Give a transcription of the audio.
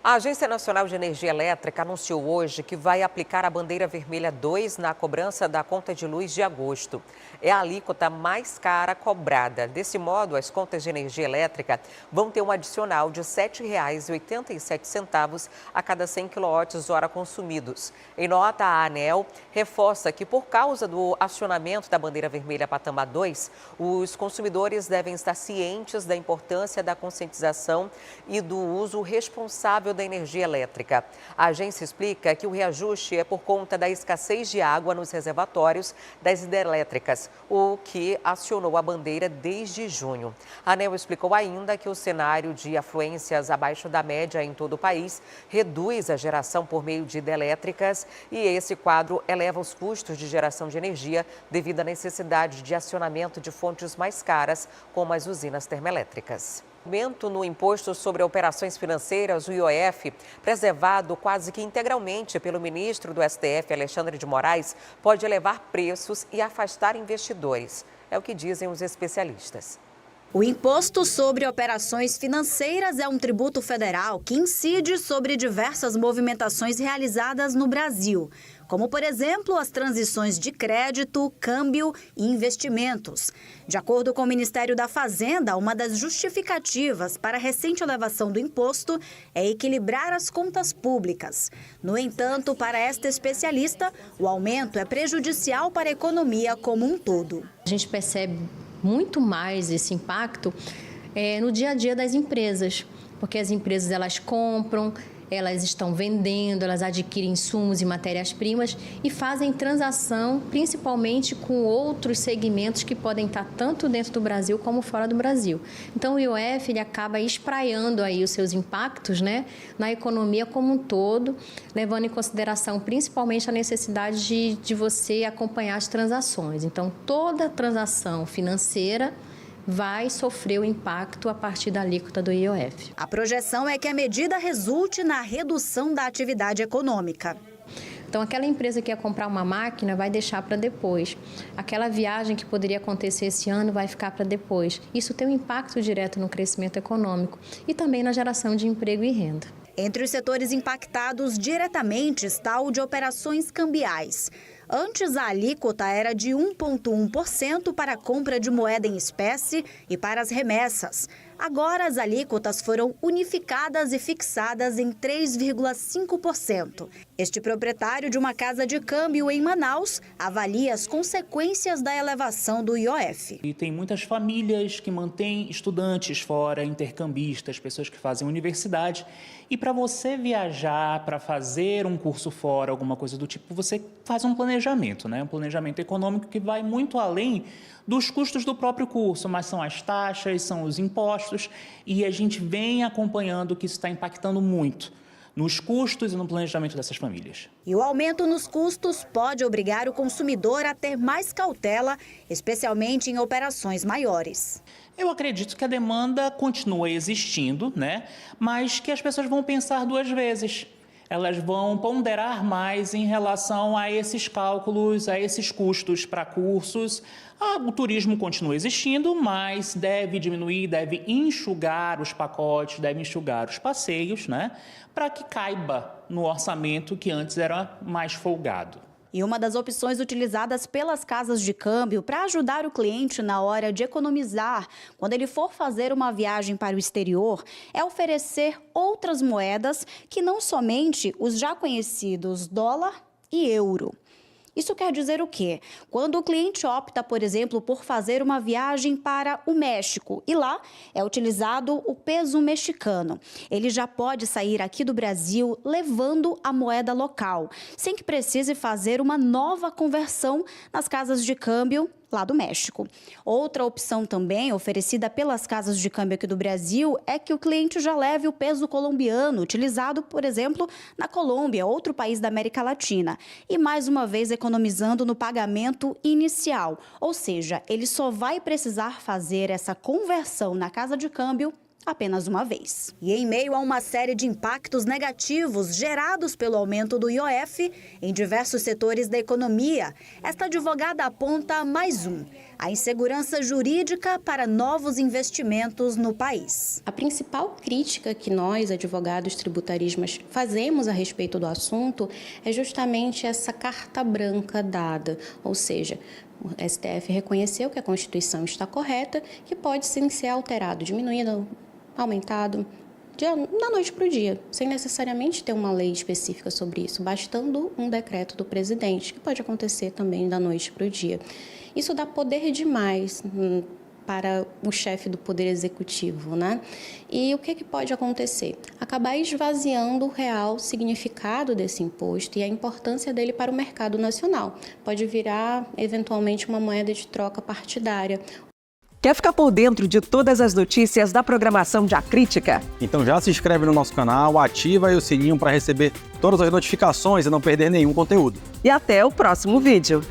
A Agência Nacional de Energia Elétrica anunciou hoje que vai aplicar a bandeira vermelha 2 na cobrança da conta de luz de agosto. É a alíquota mais cara cobrada. Desse modo, as contas de energia elétrica vão ter um adicional de R$ 7,87 a cada 100 kWh consumidos. Em nota, a ANEEL reforça que, por causa do acionamento da bandeira vermelha Patama 2, os consumidores devem estar cientes da importância da conscientização e do uso responsável da energia elétrica. A agência explica que o reajuste é por conta da escassez de água nos reservatórios das hidrelétricas, o que acionou a bandeira desde junho. A ANEEL explicou ainda que o cenário de afluências abaixo da média em todo o país reduz a geração por meio de hidrelétricas e esse quadro eleva os custos de geração de energia devido à necessidade de acionamento de fontes mais caras, como as usinas termoelétricas. Aumento no imposto sobre operações financeiras, o IOF, preservado quase que integralmente pelo ministro do STF, Alexandre de Moraes, pode elevar preços e afastar investidores. É o que dizem os especialistas. O Imposto sobre Operações Financeiras é um tributo federal que incide sobre diversas movimentações realizadas no Brasil, como, por exemplo, as transições de crédito, câmbio e investimentos. De acordo com o Ministério da Fazenda, uma das justificativas para a recente elevação do imposto é equilibrar as contas públicas. No entanto, para esta especialista, o aumento é prejudicial para a economia como um todo. A gente percebe muito mais esse impacto no dia a dia das empresas, porque as empresas elas compram, elas estão vendendo, elas adquirem insumos e matérias-primas e fazem transação principalmente com outros segmentos que podem estar tanto dentro do Brasil como fora do Brasil. Então o IOF ele acaba espraiando aí os seus impactos, na economia como um todo, levando em consideração principalmente a necessidade de você acompanhar as transações. Então toda transação financeira vai sofrer o impacto a partir da alíquota do IOF. A projeção é que a medida resulte na redução da atividade econômica. Então, aquela empresa que ia comprar uma máquina vai deixar para depois. Aquela viagem que poderia acontecer esse ano vai ficar para depois. Isso tem um impacto direto no crescimento econômico e também na geração de emprego e renda. Entre os setores impactados diretamente está o de operações cambiais. Antes, a alíquota era de 1,1% para a compra de moeda em espécie e para as remessas. Agora, as alíquotas foram unificadas e fixadas em 3,5%. Este proprietário de uma casa de câmbio em Manaus avalia as consequências da elevação do IOF. E tem muitas famílias que mantêm estudantes fora, intercambistas, pessoas que fazem universidade. E para você viajar, para fazer um curso fora, alguma coisa do tipo, você faz um planejamento, um planejamento econômico que vai muito além dos custos do próprio curso, mas são as taxas, são os impostos, e a gente vem acompanhando que isso está impactando muito nos custos e no planejamento dessas famílias. E o aumento nos custos pode obrigar o consumidor a ter mais cautela, especialmente em operações maiores. Eu acredito que a demanda continua existindo, mas que as pessoas vão pensar duas vezes. Elas vão ponderar mais em relação a esses cálculos, a esses custos para cursos. O turismo continua existindo, mas deve diminuir, deve enxugar os pacotes, deve enxugar os passeios, para que caiba no orçamento que antes era mais folgado. E uma das opções utilizadas pelas casas de câmbio para ajudar o cliente na hora de economizar quando ele for fazer uma viagem para o exterior é oferecer outras moedas que não somente os já conhecidos dólar e euro. Isso quer dizer o quê? Quando o cliente opta, por exemplo, por fazer uma viagem para o México e lá é utilizado o peso mexicano, ele já pode sair aqui do Brasil levando a moeda local, sem que precise fazer uma nova conversão nas casas de câmbio lá do México. Outra opção também oferecida pelas casas de câmbio aqui do Brasil é que o cliente já leve o peso colombiano, utilizado, por exemplo, na Colômbia, outro país da América Latina, e mais uma vez economizando no pagamento inicial, ou seja, ele só vai precisar fazer essa conversão na casa de câmbio apenas uma vez. E em meio a uma série de impactos negativos gerados pelo aumento do IOF em diversos setores da economia, esta advogada aponta mais um: a insegurança jurídica para novos investimentos no país. A principal crítica que nós, advogados tributaristas, fazemos a respeito do assunto é justamente essa carta branca dada, ou seja, o STF reconheceu que a Constituição está correta, que pode sim ser alterado, diminuído, aumentado, da noite para o dia, sem necessariamente ter uma lei específica sobre isso, bastando um decreto do presidente, que pode acontecer também da noite para o dia. Isso dá poder demais para o chefe do Poder Executivo, né? E o que pode acontecer? Acabar esvaziando o real significado desse imposto e a importância dele para o mercado nacional. Pode virar, eventualmente, uma moeda de troca partidária. Quer ficar por dentro de todas as notícias da programação de A Crítica? Então já se inscreve no nosso canal, ativa aí o sininho para receber todas as notificações e não perder nenhum conteúdo. E até o próximo vídeo.